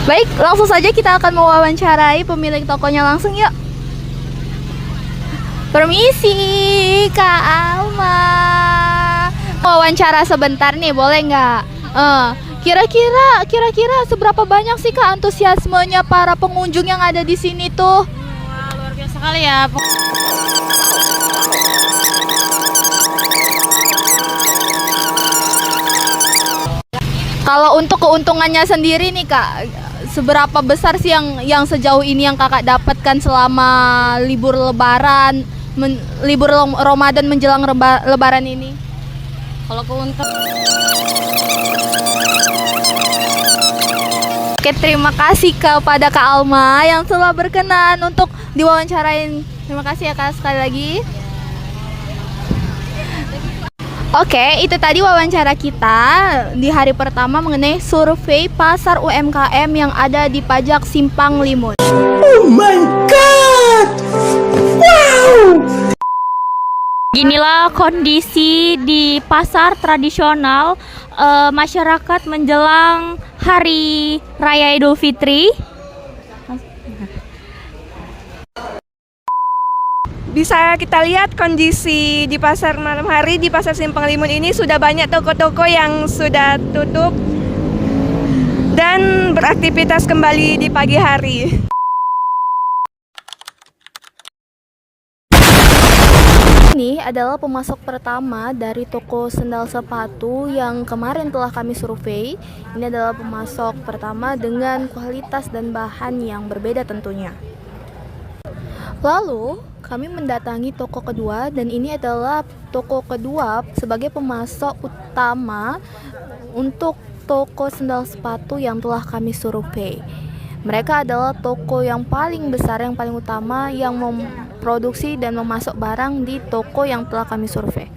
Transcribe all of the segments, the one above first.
Baik, langsung saja kita akan mewawancarai pemilik tokonya langsung yuk. Permisi, Kak Alma. Wawancara sebentar nih, boleh nggak? Kira-kira seberapa banyak sih Kak antusiasmenya para pengunjung yang ada di sini tuh? Wah, luar biasa kali ya. Kalau untuk keuntungannya sendiri nih Kak, seberapa besar sih yang sejauh ini yang Kakak dapatkan selama libur Lebaran, libur Ramadan menjelang Lebaran ini? Kalau keuntungan Oke, terima kasih kepada Kak Alma yang telah berkenan untuk diwawancarain. Terima kasih ya Kak sekali lagi. Oke, itu tadi wawancara kita di hari pertama mengenai survei pasar UMKM yang ada di Pajak Simpang Limun. Oh my god! Wow! Inilah kondisi di pasar tradisional masyarakat menjelang Hari Raya Idul Fitri. Bisa kita lihat kondisi di pasar malam hari di pasar Simpang Limun ini sudah banyak toko-toko yang sudah tutup dan beraktivitas kembali di pagi hari. Ini adalah pemasok pertama dari toko sendal sepatu yang kemarin telah kami survei. Ini adalah pemasok pertama dengan kualitas dan bahan yang berbeda tentunya. Lalu kami mendatangi toko kedua dan ini adalah toko kedua sebagai pemasok utama untuk toko sendal sepatu yang telah kami survei. Mereka adalah toko yang paling besar, yang paling utama yang memproduksi dan memasok barang di toko yang telah kami survei.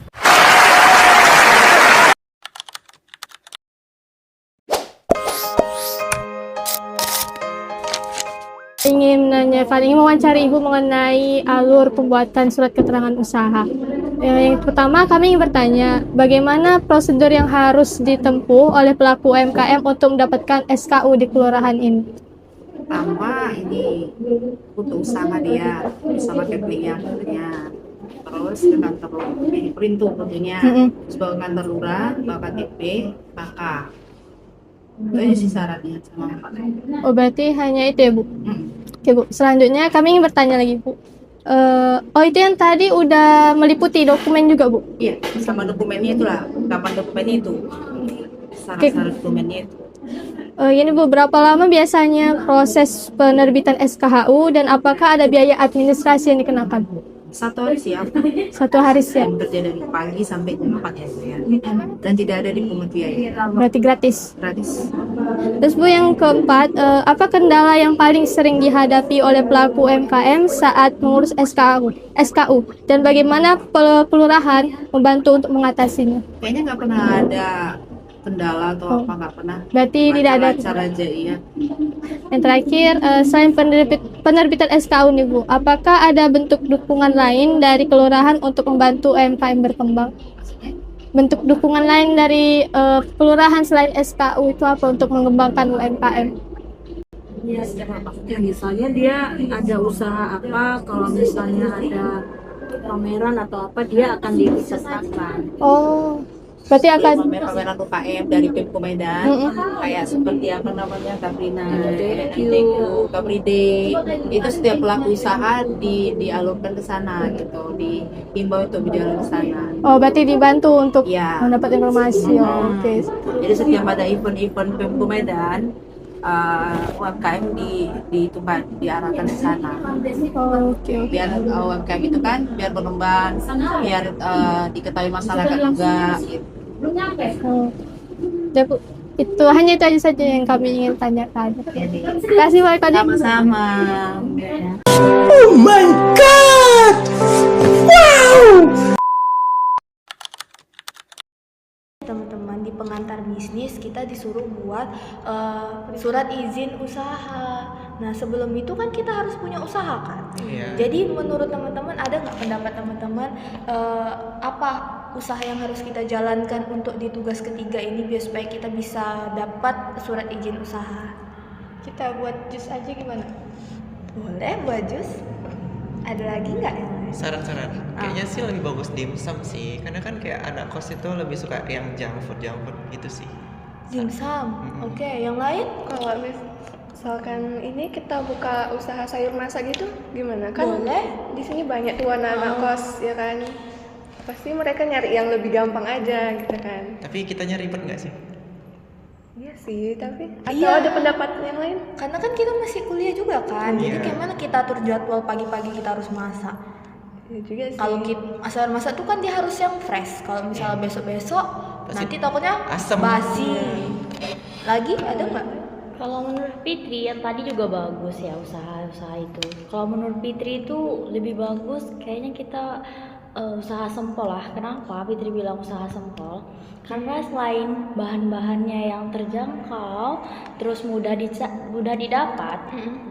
Ingin mewawancari Ibu mengenai alur pembuatan surat keterangan usaha. Yang pertama kami ingin bertanya, bagaimana prosedur yang harus ditempuh oleh pelaku UMKM untuk mendapatkan SKU di kelurahan ini? Pertama ini butuh usaha dia, bersama Kepling tentunya. Terus ke kantor Perintu tentunya, sebagai kantor lurah, bawa KTP, KK. Itu aja sih syaratnya sama Pak. Oh, berarti hanya itu ya Bu? Oke Bu, selanjutnya kami ingin bertanya lagi Bu. Oh, itu yang tadi udah meliputi dokumen juga Bu? Iya, sama dokumennya itulah, kapan dokumennya itu, syarat-syarat dokumennya itu. Ini Bu, berapa lama biasanya proses penerbitan SKHU dan apakah ada biaya administrasi yang dikenakan? 1 hari siap. 1 hari siap. Kerja dari pagi sampai jam 4 ya saya. Dan tidak ada dipungut biaya. Berarti gratis. Gratis. Terus Bu, yang keempat, apa kendala yang paling sering dihadapi oleh pelaku UMKM saat mengurus SKU dan bagaimana kelurahan membantu untuk mengatasinya? Kayaknya nggak pernah ada kendala atau apa, nggak pernah. Berarti tidak ada. Cara aja iya. Yang terakhir, selain penerbitan SKU nih Bu, apakah ada bentuk dukungan lain dari kelurahan untuk membantu UMKM berkembang? Bentuk dukungan lain dari kelurahan selain SKU itu apa untuk mengembangkan UMKM? Ya, misalnya dia ada usaha apa, kalau misalnya ada pameran atau apa, dia akan diikutsertakan. Oh, berarti akan Pameran UKM dari Pemko Medan, kayak seperti apa namanya, Kaprina, Kapride, itu setiap pelaku usaha dialurkan ke sana gitu, dihimbau untuk dialur ke sana. Oh, berarti dibantu untuk Ya. mendapat informasi. Oh, oke. Jadi setiap ada event-event Pemko Medan, UMKM diarahkan ke sana. Oh, oke. Biar UMKM itu kan biar berkembang, biar diketahui masyarakat juga gitu. Oh. Ya, Bu, itu hanya itu aja saja yang kami ingin tanyakan. Terima kasih Pak Kadip. Sama-sama. Oh my god! Wow! Teman-teman, di pengantar bisnis kita disuruh buat surat izin usaha. Nah, sebelum itu kan kita harus punya usaha kan. Jadi menurut teman-teman ada nggak pendapat teman-teman apa usaha yang harus kita jalankan untuk di tugas ketiga ini biar supaya kita bisa dapat surat izin usaha? Kita buat jus aja gimana? Boleh buat jus. Ada lagi nggak yang lain? Saran-saran, kayaknya sih lebih bagus dimsum sih, karena kan kayak anak kos itu lebih suka yang junk food gitu sih. Dimsum. Mm-mm. Oke, yang lain? Kalau misalkan ini kita buka usaha sayur masak gitu gimana? Kan Boleh. di sini banyak tuh anak-anak kos ya kan. Pasti mereka nyari yang lebih gampang aja gitu kan. Tapi kitanya ribet nggak sih? Iya sih, tapi atau Iya. ada pendapat yang lain? Karena kan kita masih kuliah juga kan. Jadi Iya. gimana kita atur jadwal pagi-pagi kita harus masak. Ya juga sih. Kalau kita sayur masak tuh kan dia harus yang fresh. Kalau misalnya besok-besok Pasti nanti takutnya asem. basi. Lagi ada nggak? Kalau menurut Fitri yang tadi juga bagus ya usaha-usaha itu. Kalau menurut Fitri itu lebih bagus kayaknya kita usaha sempol lah. Kenapa Fitri bilang usaha sempol? Karena selain bahan-bahannya yang terjangkau, terus mudah didapat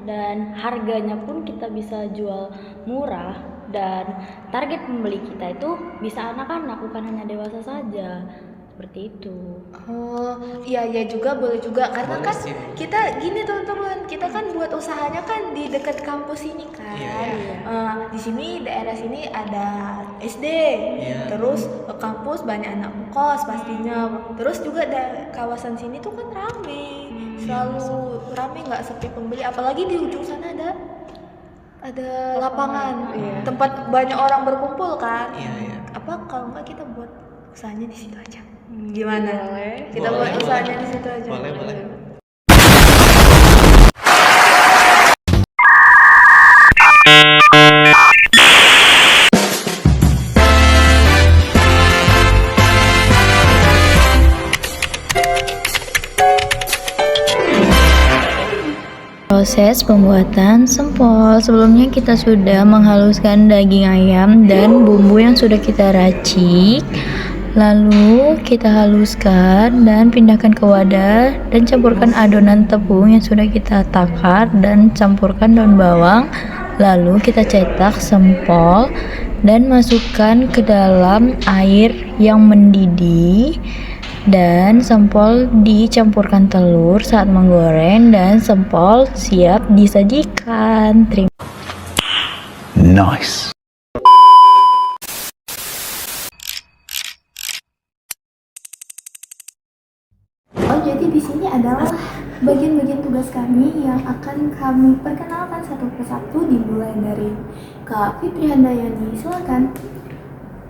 dan harganya pun kita bisa jual murah dan target pembeli kita itu bisa anak-anak bukan hanya dewasa saja. Seperti itu. Oh, iya juga boleh juga karena Boleh kan sih. kita gini teman-teman, kita kan buat usahanya kan di dekat kampus ini kan. Iya. Di sini daerah sini ada SD, Iya. terus kampus banyak anak kos pastinya. Terus juga kawasan sini tuh kan rame, selalu rame nggak sepi pembeli. Apalagi di ujung sana ada lapangan, tempat banyak orang berkumpul kan. Iya. Apa kalau nggak kita buat usahanya di situ aja? Gimana? Boleh. Kita Boleh, buat usahanya di situ aja. Boleh. Proses pembuatan sempol. Sebelumnya kita sudah menghaluskan daging ayam dan bumbu yang sudah kita racik. Lalu kita haluskan dan pindahkan ke wadah dan campurkan adonan tepung yang sudah kita takar dan campurkan daun bawang. Lalu kita cetak sempol dan masukkan ke dalam air yang mendidih. Dan sempol dicampurkan telur saat menggoreng dan sempol siap disajikan. Nice. Oh, jadi di sini adalah bagian-bagian tugas kami yang akan kami perkenalkan satu persatu dimulai dari Kak Fitri Handayani. Silakan.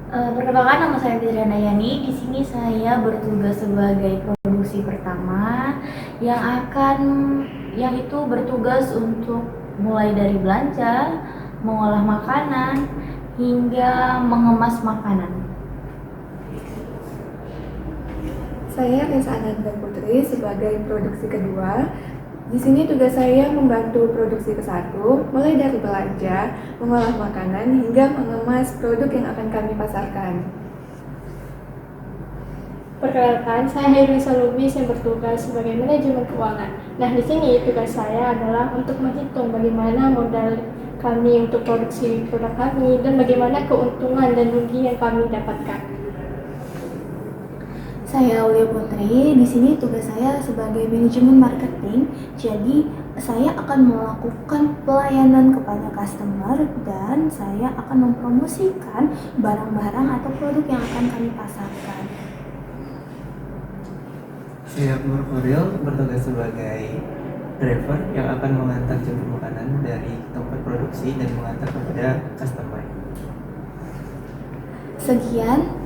Perkenalkan, nama saya Fitri Handayani. Di sini saya bertugas sebagai produksi pertama yang itu bertugas untuk mulai dari belanja, mengolah makanan hingga mengemas makanan. Saya Reza Ananda Putri sebagai produksi kedua. Di sini tugas saya membantu produksi ke-1, mulai dari belanja, mengolah makanan, hingga mengemas produk yang akan kami pasarkan. Perkenalkan, saya Hairunisa Lubis yang bertugas sebagai manajemen keuangan. Nah, di sini tugas saya adalah untuk menghitung bagaimana modal kami untuk produksi produk kami dan bagaimana keuntungan dan rugi yang kami dapatkan. Saya Aulia Putri. Di sini tugas saya sebagai manajemen marketing. Jadi saya akan melakukan pelayanan kepada customer dan saya akan mempromosikan barang-barang atau produk yang akan kami pasarkan. Saya Nur Koril bertugas sebagai driver yang akan mengantar jemput makanan dari tempat produksi dan mengantar kepada customer. Sekian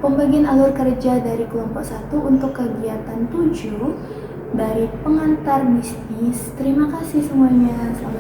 pembagian alur kerja dari kelompok 1 untuk kegiatan 7 dari pengantar bisnis. Terima kasih semuanya. Selamat